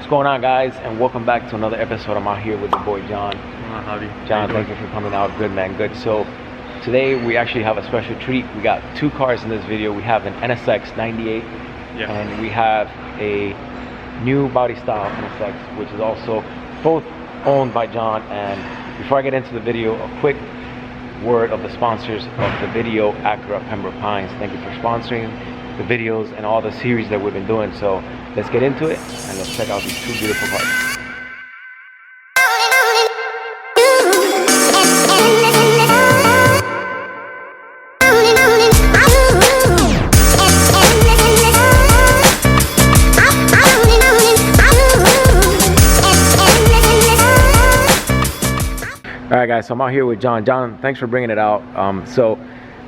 What's going on, guys, and welcome back to another episode. I'm out here with the boy John. Howdy. John, thank you for coming out. Good, man, good. So today we actually have a special treat. We got two cars in this video. We have an NSX 98 and we have a new body style NSX, which is also both owned by John. And before I get into the video, a quick word of the sponsors of the video, Acura Pembroke Pines. Thank you for sponsoring the videos and all the series that we've been doing. So let's get into it and let's check out these two beautiful cars. All right, guys, so I'm out here with John. John, thanks for bringing it out. So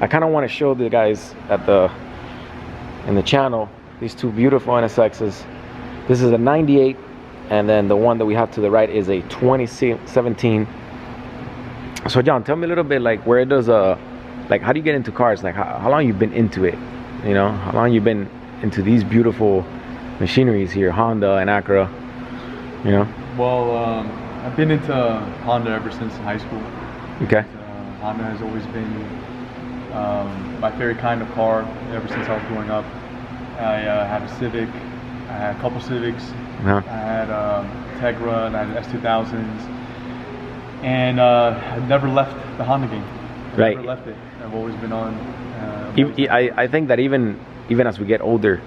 I kind of want to show the guys in the channel these two beautiful NSXs. This is a 98, and then the one that we have to the right is a 2017. So John, tell me a little bit, like, where does like, how do you get into cars? Like, how long you been into it? You know, how long you been into these beautiful machineries here, Honda and Acura? You know. Well, I've been into Honda ever since high school. Okay. Honda has always been my favorite kind of car ever since I was growing up. I had a Civic, I had a couple Civics, I had Tegra, and I had S2000s, and I've never left the Honda game. I've never left it. I've always been on. I think that even as we get older,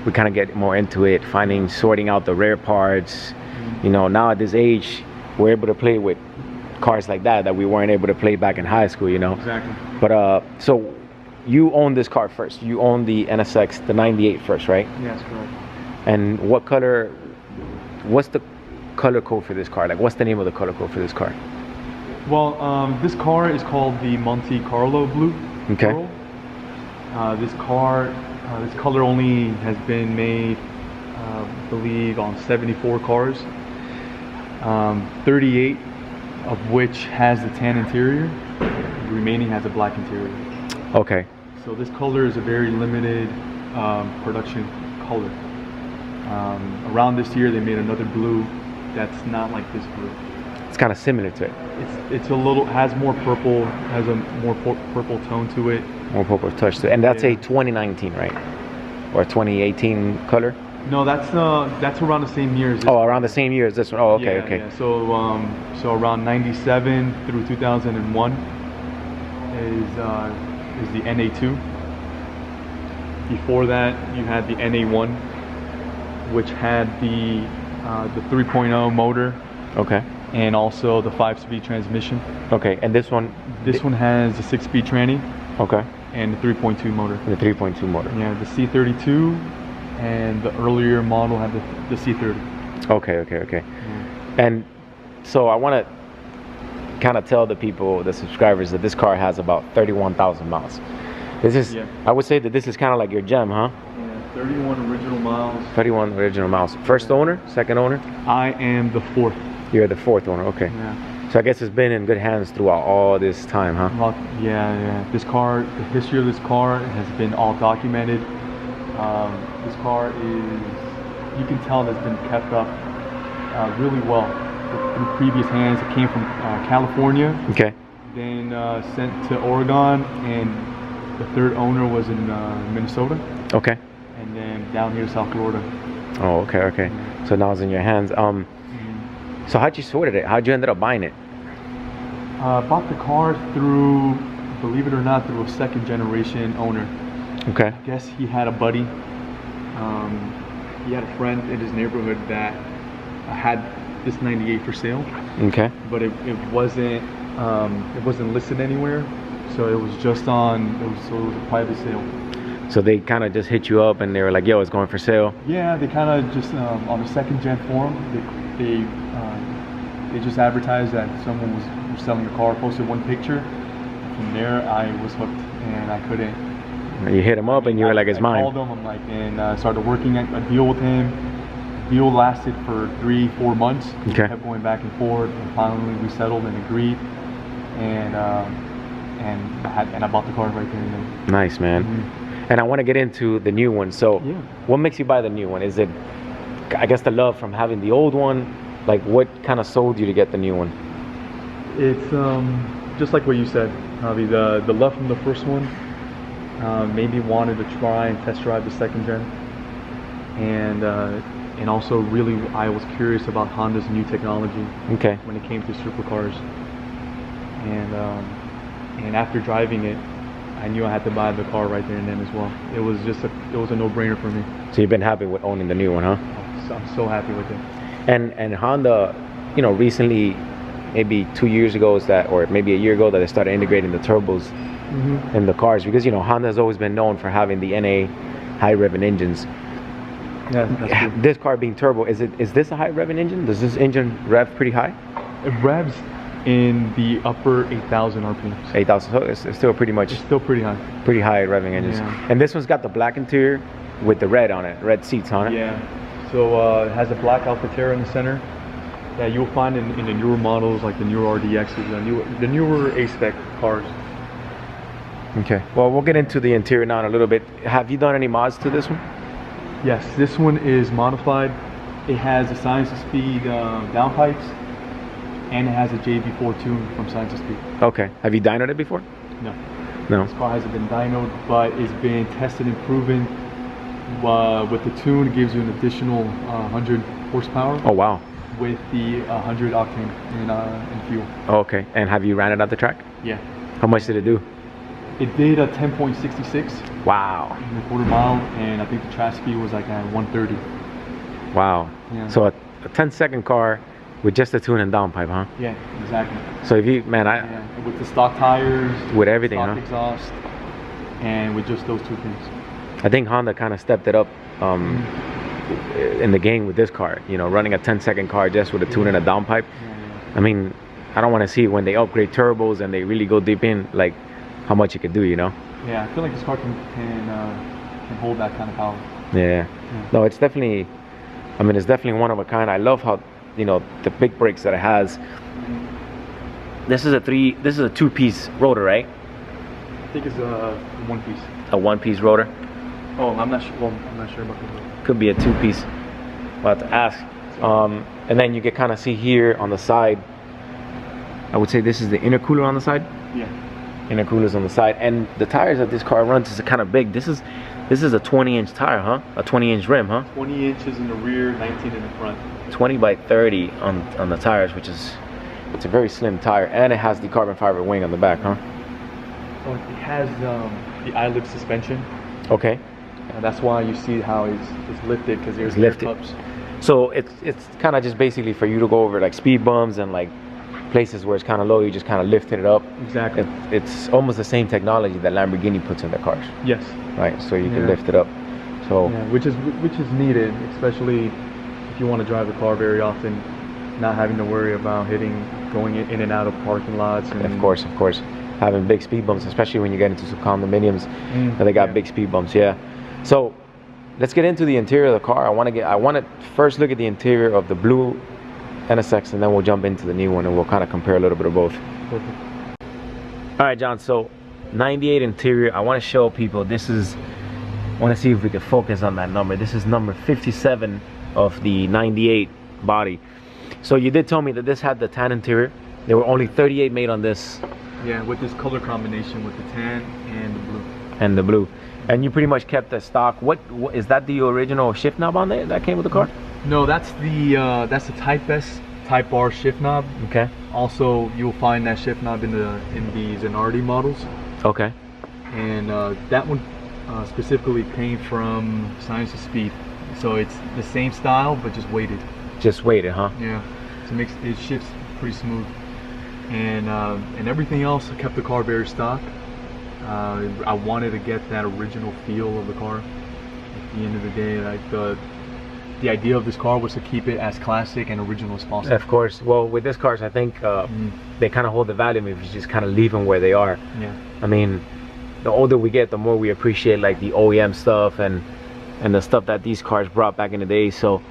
we kind of get more into it, sorting out the rare parts. You know, now at this age, we're able to play with cars like that we weren't able to play back in high school, you know. Exactly. But so you own this car first. You own the NSX, the 98 first, right? Yes, correct. And what's the color code for this car? Like, what's the name of the color code for this car? Well, this car is called the Monte Carlo Blue. Okay. This color only has been made, I believe, on 74 cars. 38 of which has the tan interior. The remaining has a black interior. Okay. So this color is a very limited production color. Around this year, they made another blue that's not like this blue. It's kind of similar to it. It's a little, has more purple, has a more purple tone to it. More purple touch to it. And that's a 2019, right? Or 2018 color? No, that's around the same year as this. Oh, around the same year as this one. Oh, okay, okay. Yeah. So around 97 through 2001 is the NA2. Before that, you had the NA1, which had the 3.0 motor. Okay. And also the 5-speed transmission. Okay, and this one? This one has the 6-speed tranny. Okay. And the 3.2 motor. The 3.2 motor. Yeah, the C32. And the earlier model had the C30. Okay. Yeah. And so I want to kind of tell the people, the subscribers, that this car has about 31,000 miles. This is, I would say that this is kind of like your gem, huh? Yeah, 31 original miles. 31 original miles. First owner? Second owner? I am the fourth. You're the fourth owner, okay. Yeah. So I guess it's been in good hands throughout all this time, huh? Well, yeah. This car, the history of this car has been all documented. This car is, you can tell it's been kept up really well through previous hands. It came from California. Okay. Then sent to Oregon, and the third owner was in Minnesota. Okay. And then down here to South Florida. Oh, okay. Yeah. So now it's in your hands. So how'd you sort it? How'd you end up buying it? Bought the car through, believe it or not, through a second generation owner. Okay. I guess he had a buddy. He had a friend in his neighborhood that had this 98 for sale. Okay. But it wasn't listed anywhere, so it was just on. It was a private sale. So they kind of just hit you up and they were like, "Yo, it's going for sale." Yeah, they kind of just on the second gen forum. They just advertised that someone was selling a car. Posted one picture. From there, I was hooked, and I couldn't. You hit him up and you were like, "It's mine." I called him, I'm like, and started working a deal with him. Deal lasted for 3-4 months. Okay. Kept going back and forth, and finally we settled and agreed, and I bought the car right there and then. Nice, man. And I want to get into the new one. So, what makes you buy the new one? Is it I guess the love from having the old one, like what kind of sold you to get the new one? It's just like what you said, Javi. The love from the first one made me wanted to try and test drive the second gen, and also really I was curious about Honda's new technology. Okay. When it came to supercars, and after driving it, I knew I had to buy the car right there and then as well. It was a no-brainer for me. So you've been happy with owning the new one, huh? So I'm so happy with it. And Honda, you know, recently, maybe 2 years ago, or maybe a year ago, that they started integrating the turbos in the cars, because you know Honda has always been known for having the NA high revving engines. Yeah, that's true. This car being turbo, is this a high revving engine? Does this engine rev pretty high? It revs in the upper 8,000 RPMs. 8,000. So it's still pretty much It's still pretty high. pretty high revving engines. Yeah. And this one's got the black interior with the red on it, red seats on it. Yeah. So it has a black Alcantara in the center that you'll find in the newer models, like the newer RDXs, the newer A-spec cars. Okay. Well, we'll get into the interior now in a little bit. Have you done any mods to this one? Yes, this one is modified. It has a Science of Speed downpipes, and it has a JB4 tune from Science of Speed. Okay. Have you dynoed it before? No. No. This car hasn't been dynoed, but it's been tested and proven. With the tune, it gives you an additional 100 horsepower. Oh, wow. With the 100 octane in fuel. Oh, okay. And have you ran it at the track? Yeah. How much did it do? It did a 10.66 Wow. in a quarter mile, and I think the track speed was like at 130. Wow. Yeah. So a 10-second car with just a tune and downpipe, huh? Yeah, exactly. So if you, man, Yeah. With the stock tires, with everything, stock huh? exhaust, and with just those two things. I think Honda kind of stepped it up in the game with this car. You know, running a 10-second car just with a tune and a downpipe. Yeah. I mean, I don't want to see when they upgrade turbos and they really go deep in, like how much it could do, you know? Yeah, I feel like this car can hold that kind of power. Yeah. No, it's definitely, I mean, it's definitely one of a kind. I love how, you know, the big brakes that it has. This is a two-piece rotor, right? I think it's a one piece. A one-piece rotor. Oh, I'm not sure. Well, I'm not sure about the rotor. Could be a two-piece. We'll have to ask. And then you can kind of see here on the side, I would say this is the intercooler on the side. Yeah. Intercoolers on the side, and the tires that this car runs is kind of big. This is a 20-inch tire, huh? A 20-inch rim, huh? 20 inches in the rear, 19 in the front. 20 by 30 on the tires, which is, it's a very slim tire, and it has the carbon fiber wing on the back, huh? Oh, it has the eye-lift suspension. Okay. And that's why you see how it's lifted, because there's It's lifted. air cups. So it's kind of just basically for you to go over like speed bumps and like places where it's kind of low, you just kind of lifted it up. Exactly. It's almost the same technology that Lamborghini puts in their cars, Yes. right? So you can lift it up. So Yeah, which is needed, especially if you want to drive the car very often, not having to worry about going in and out of parking lots. And of course, having big speed bumps, especially when you get into some condominiums that they got big speed bumps. Yeah. So let's get into the interior of the car. I want to first look at the interior of the blue NSX, and then we'll jump into the new one and we'll kind of compare a little bit of both. Perfect. All right, John, so 98 interior. I want to show people, I want to see if we can focus on that number. This is number 57 of the 98 body. So you did tell me that this had the tan interior. There were only 38 made on this. Yeah, with this color combination with the tan and the blue. And the blue. And you pretty much kept the stock. What is that, the original shift knob on there that came with the car? No, that's the Type S Type R shift knob. Okay. Also, you'll find that shift knob in the Zanardi models. Okay. And that one specifically came from Science of Speed. So it's the same style, but just weighted. Just weighted, huh? Yeah. So it shifts pretty smooth. And everything else, I kept the car very stock. I wanted to get that original feel of the car. At the end of the day, like the idea of this car was to keep it as classic and original as possible. Of course. Well, with these cars, I think they kind of hold the value if you just kind of leave them where they are. Yeah. I mean, the older we get, the more we appreciate like the OEM stuff and the stuff that these cars brought back in the day. So,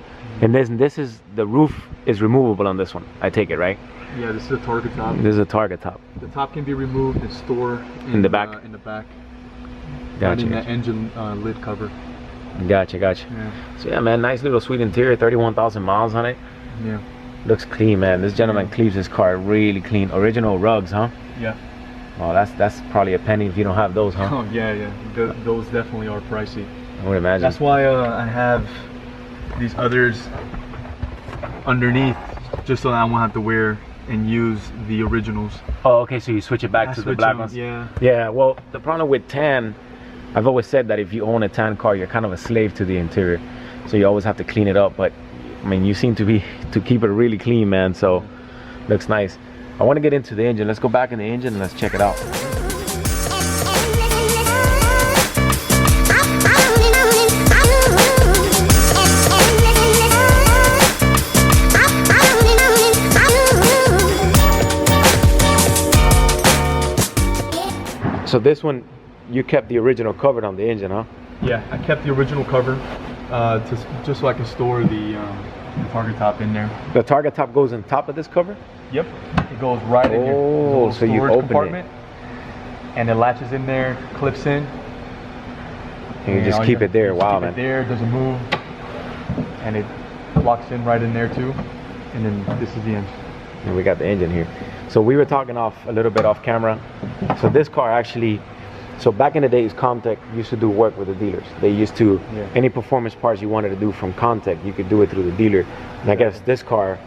and this is, the roof is removable on this one, I take it, right? Yeah, this is a target top. This is a target top. The top can be removed and stored in the back. In the back. Gotcha. Right in that engine lid cover. Gotcha. Yeah. So yeah, man, nice little sweet interior, 31,000 miles on it. Yeah. Looks clean, man. This gentleman cleans his car really clean. Original rugs, huh? Yeah. Oh, that's probably a penny if you don't have those, huh? Oh yeah. Those definitely are pricey. I would imagine. That's why I have these others underneath, just so that I won't have to wear and use the originals. Oh, okay, so you switch it back to the black ones? Yeah. Yeah, well, the problem with tan, I've always said that if you own a tan car, you're kind of a slave to the interior. So you always have to clean it up. But, I mean, you seem to keep it really clean, man. So, looks nice. I want to get into the engine. Let's go back in the engine and let's check it out. So this one, you kept the original cover on the engine, huh? Yeah, I kept the original cover just so I can store the target top in there. The target top goes on top of this cover? Yep, it goes right in here. Oh, so you open compartment, and it latches in there, clips in. And you just keep it there. Wow, man. Keep it there, doesn't move, and it locks in right in there too. And then this is the engine. And we got the engine here. So we were talking a little bit off camera. So this car actually, so back in the days, Comtech used to do work with the dealers. They used to, any performance parts you wanted to do from Comtech, you could do it through the dealer. And I guess this car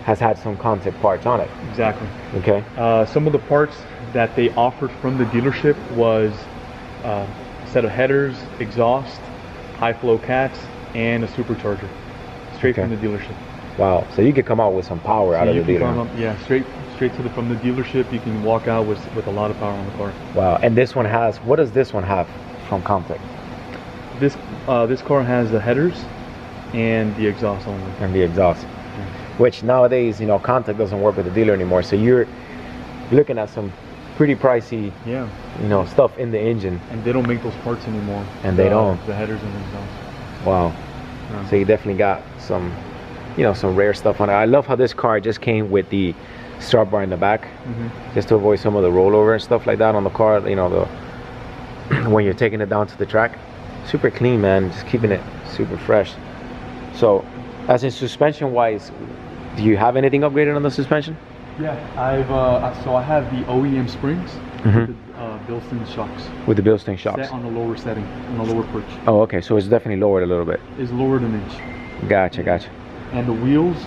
has had some Comtech parts on it. Exactly. Okay. Some of the parts that they offered from the dealership was a set of headers, exhaust, high flow cats, and a supercharger, straight from the dealership. Wow. So you could come out with some power out of the dealer. Yeah, straight from the dealership. You can walk out with a lot of power on the car. Wow. And this one has, what does this one have from Comtech? This car has the headers and the exhaust only. And the exhaust. Which nowadays, you know, Comtech doesn't work with the dealer anymore. So you're looking at some pretty pricey, you know, stuff in the engine. And they don't make those parts anymore. And they don't. The headers and the exhaust. Wow. Yeah. So you definitely got some, you know, some rare stuff on it. I love how this car just came with the strap bar in the back, just to avoid some of the rollover and stuff like that on the car. You know, the when you're taking it down to the track. Super clean, man. Just keeping it super fresh. So, as in suspension wise, do you have anything upgraded on the suspension? Yeah, I have the OEM springs with the Bilstein shocks. With the Bilstein shocks. Set on the lower setting, on the lower perch. Oh, okay. So it's definitely lowered a little bit. It's lowered an inch. Gotcha. And the wheels,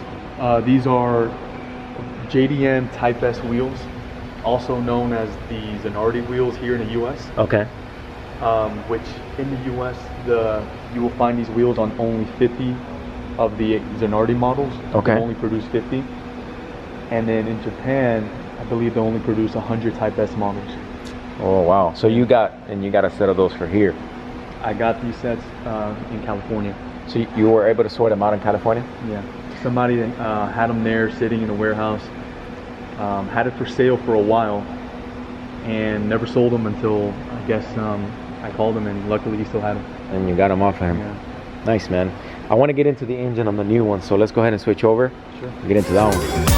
these are JDM Type S wheels, also known as the Zanardi wheels here in the U.S. Okay. Which in the U.S. you will find these wheels on only 50 of the Zanardi models. Okay. They only produce 50. And then in Japan, I believe they only produce 100 Type S models. Oh wow! So you got a set of those for here. I got these sets in California. So you were able to sort them out in California? Yeah. Somebody had them there sitting in a warehouse. Had it for sale for a while, and never sold them until I guess I called him, and luckily he still had them. And you got them off of him. Yeah. Nice, man. I want to get into the engine on the new one, so let's go ahead and switch over. Sure. Get into that one.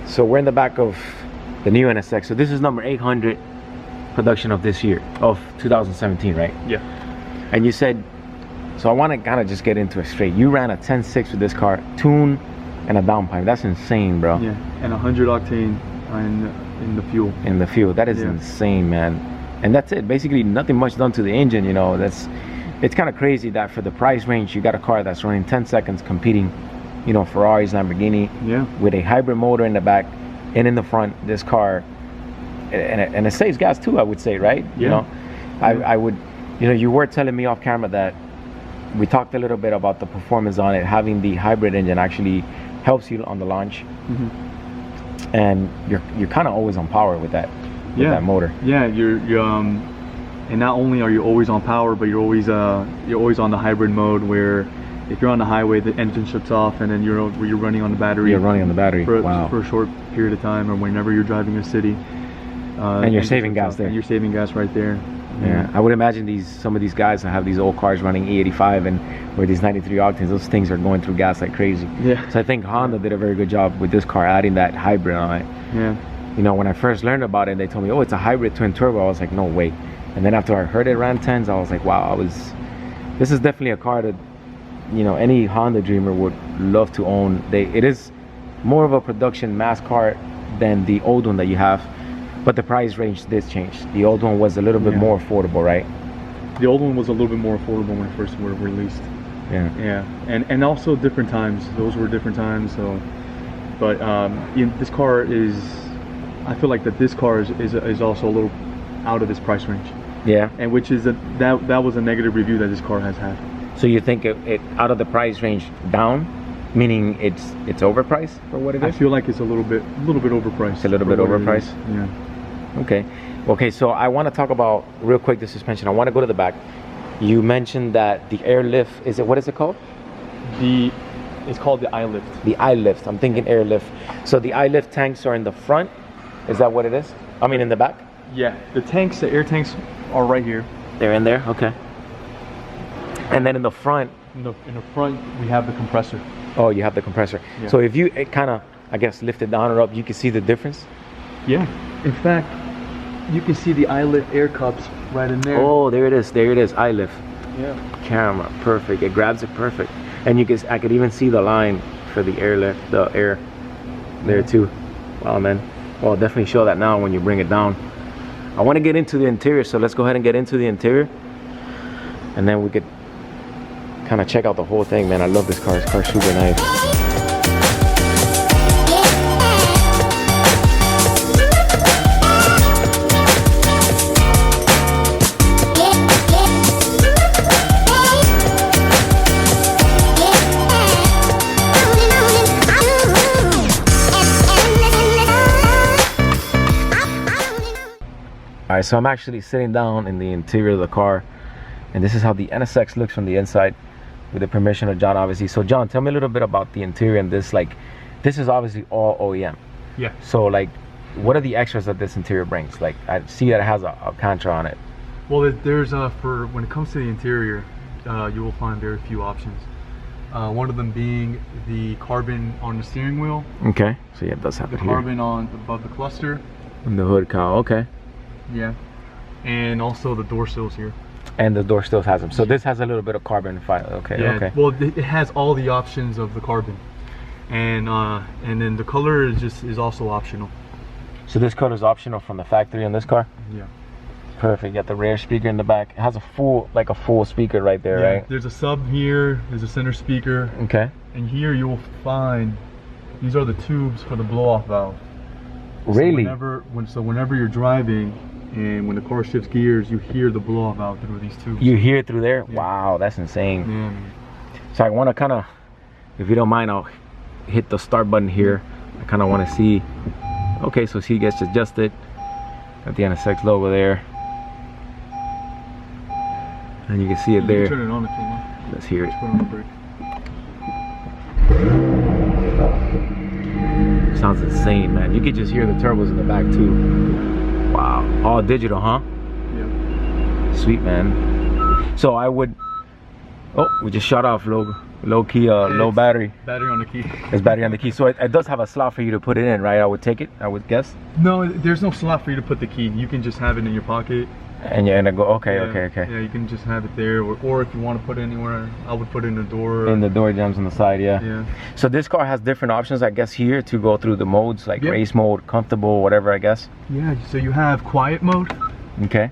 So we're in the back of the new NSX. So this is number 800 production of this year, of 2017, right? Yeah. And you said, so I want to kind of just get into it straight. You ran a 10.6 with this car, tune and a downpipe. That's insane, bro. Yeah, and 100 octane in the fuel. In the fuel. That is insane, man. And that's it. Basically, nothing much done to the engine, you know. It's kind of crazy that for the price range, you got a car that's running 10 seconds competing, you know, Ferraris, Lamborghini, with a hybrid motor in the back and in the front. This car, and it saves gas too, I would say, right? Yeah. You know, I would, you know, you were telling me off camera that we talked a little bit about the performance on it. Having the hybrid engine actually helps you on the launch, and you're kind of always on power with that. That motor. Yeah, you're and not only are you always on power, but you're always on the hybrid mode, where if you're on the highway, the engine shuts off, and then you're running on the battery. You're running on the battery. For a short period of time, or whenever you're driving a city. And you're saving gas there. And you're saving gas right there. Yeah, I would imagine some of these guys that have these old cars running E85 and where these 93 octanes, those things are going through gas like crazy. Yeah. So I think Honda did a very good job with this car, adding that hybrid on it. Yeah. You know, when I first learned about it, they told me, oh, it's a hybrid twin turbo. I was like, no way. And then after I heard it ran 10s, I was like, wow, this is definitely a car that, you know, any Honda dreamer would love to own. It is more of a production mass car than the old one that you have, but the price range did change. The old one was a little bit more affordable, right? The old one was a little bit more affordable when it first were released. Yeah, and also different times. Those were different times. So, but this car is, I feel like that this car is also a little out of this price range. Yeah. And which is that was a negative review that this car has had. So you think it out of the price range down, meaning it's overpriced for what it is? I feel like it's a little bit overpriced. It's a little bit overpriced. Yeah. Okay. So I want to talk about real quick the suspension. I want to go to the back. You mentioned that the airlift, what is it called? It's called the iLift. The iLift. I'm thinking airlift. So the iLift tanks are in the front. Is that what it is? I mean in the back? Yeah. The air tanks are right here. They're in there. Okay. And then in the front. In the front we have the compressor. Oh, you have the compressor. Yeah. So if you kind of, I guess, lift it down or up, you can see the difference. Yeah. In fact, you can see the iLift air cups right in there. Oh, there it is. There it is. iLift. Yeah. Camera. Perfect. It grabs it perfect. And I could even see the line for the airlift, the air there too. Wow, man. Well, I'll definitely show that now when you bring it down. I want to get into the interior, so let's go ahead and get into the interior. And then we could kind of check out the whole thing, man. I love this car. This car's super nice. All right, so I'm actually sitting down in the interior of the car, and this is how the NSX looks from the inside, with the permission of John, obviously. So John, tell me a little bit about the interior and this. Like, this is obviously all OEM. Yeah. So like, what are the extras that this interior brings? Like, I see that it has a Contra on it. Well, there's for when it comes to the interior, you will find very few options. One of them being the carbon on the steering wheel. Okay. So yeah, it does have the it here. Carbon on above the cluster. And the hood cowl. Okay. Yeah. And also the door sills here. And the door still has them. So this has a little bit of carbon file. Okay. Yeah, okay. Well, it has all the options of the carbon, and then the color is also optional. So this color is optional from the factory on this car. Yeah. Perfect. You got the rear speaker in the back. It has a full speaker right there, yeah, right? There's a sub here. There's a center speaker. Okay. And here you will find these are the tubes for the blow-off valve. Really? So whenever you're driving, and when the car shifts gears, you hear the blow-off valve through these tubes. You hear it through there? Yeah. Wow, that's insane. Yeah. So I want to kind of, if you don't mind, I'll hit the start button here. I kind of want to see. Okay, so seat gets adjusted. Got the NSX logo there. And you can see it there. You can turn it on if you want. Let's hear it. Just put on the brake. Sounds insane, man. You could just hear the turbos in the back too. Wow, all digital, huh? Yeah. Sweet, man. So I would. Oh, we just shut off low key, low battery. Battery on the key. There's battery on the key, so it does have a slot for you to put it in, right? I would take it. I would guess. No, there's no slot for you to put the key. You can just have it in your pocket. And you're gonna go. Okay, yeah, okay. Yeah, you can just have it there, or if you want to put it anywhere, I would put it in the door. In the door jams on the side, yeah. Yeah. So this car has different options, I guess, here to go through the modes, like race mode, comfortable, whatever, I guess. Yeah. So you have quiet mode. Okay.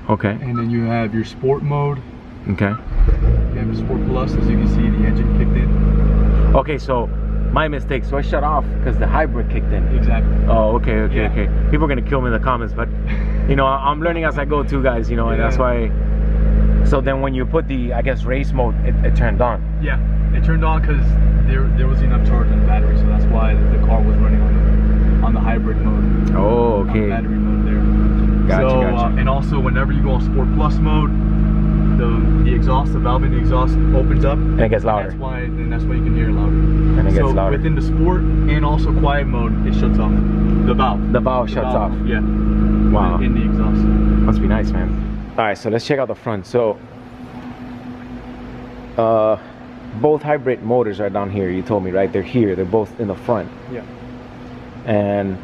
Okay. And then you have your sport mode. Okay. You have the Sport Plus, as you can see, the engine kicked in. Okay, so my mistake. So I shut off because the hybrid kicked in. Exactly. Oh, okay. People are gonna kill me in the comments, but you know, I'm learning as I go too, guys. You know, and that's why. So then, when you put the, I guess, race mode, it turned on. Yeah, it turned on because there was enough charge in the battery, so that's why the car was running on the hybrid mode. Oh, okay. On the battery mode there. Gotcha. And also, whenever you go on Sport Plus mode, the exhaust, the valve in the exhaust opens up, and it gets louder. That's why you can hear it louder. And it gets louder. Within the sport and also quiet mode, it shuts off. The valve. The valve shuts off. Yeah. Wow. In the exhaust. Must be nice, man. All right, so let's check out the front. So, both hybrid motors are down here. You told me, right? They're here. They're both in the front. Yeah. And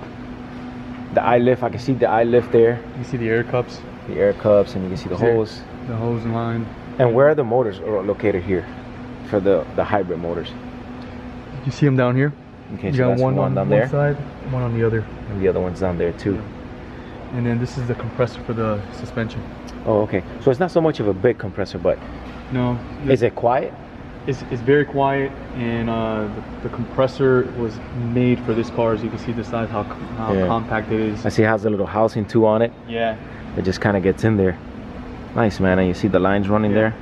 The eye lift, I can see the eye lift there. You see the air cups. The air cups, and you can see the hose. The hose line. And where are the motors located here for the hybrid motors? You see them down here? Okay, you so got that's one on down one there, side, one on the other. and the other one's down there too. Yeah. And then this is the compressor for the suspension. Oh, okay. So it's not so much of a big compressor, but No. is it quiet? It's very quiet, and the compressor was made for this car. As you can see the size, how Yeah. compact it is. I see it has a little housing too on it. Yeah. It just kind of gets in there. Nice, man. And you see the lines running there.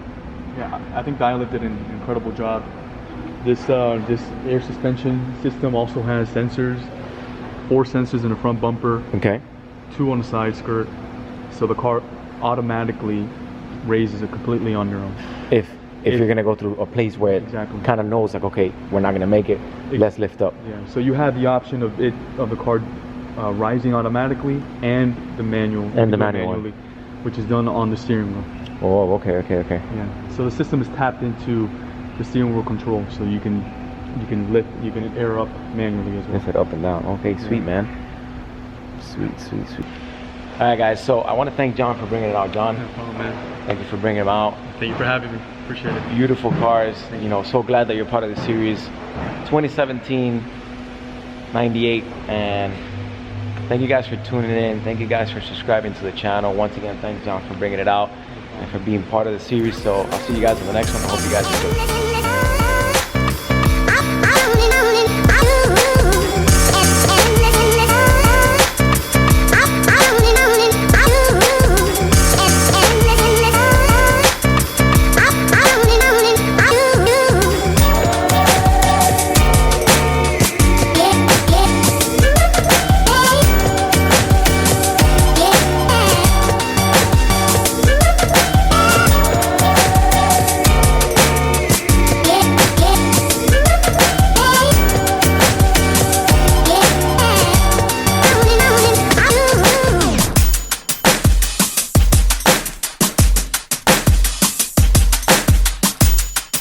Yeah, I think Dialib did an incredible job. This air suspension system also has sensors. 4 sensors in the front bumper, Okay. 2 on the side skirt. So the car automatically raises it completely on your own. If you're gonna go through a place where it Exactly. kind of knows like, okay, we're not gonna make it, let's lift up. Yeah. So you have the option of the car rising automatically and the manual. You And can the do it manual one. manually, which is done on the steering wheel. Oh, okay. Yeah. So the system is tapped into the steering wheel control, so you can air up manually as well. Lift it up and down. Okay, sweet, man. Sweet. All right, guys. So I want to thank John for bringing it out. John, No problem, man. thank you for bringing them out. Thank you for having me. Appreciate it. Beautiful cars. You know, so glad that you're part of the series. 2017 98, and thank you guys for tuning in. Thank you guys for subscribing to the channel. Once again, thanks John for bringing it out and for being part of the series. So I'll see you guys in the next one. I hope you guys enjoy.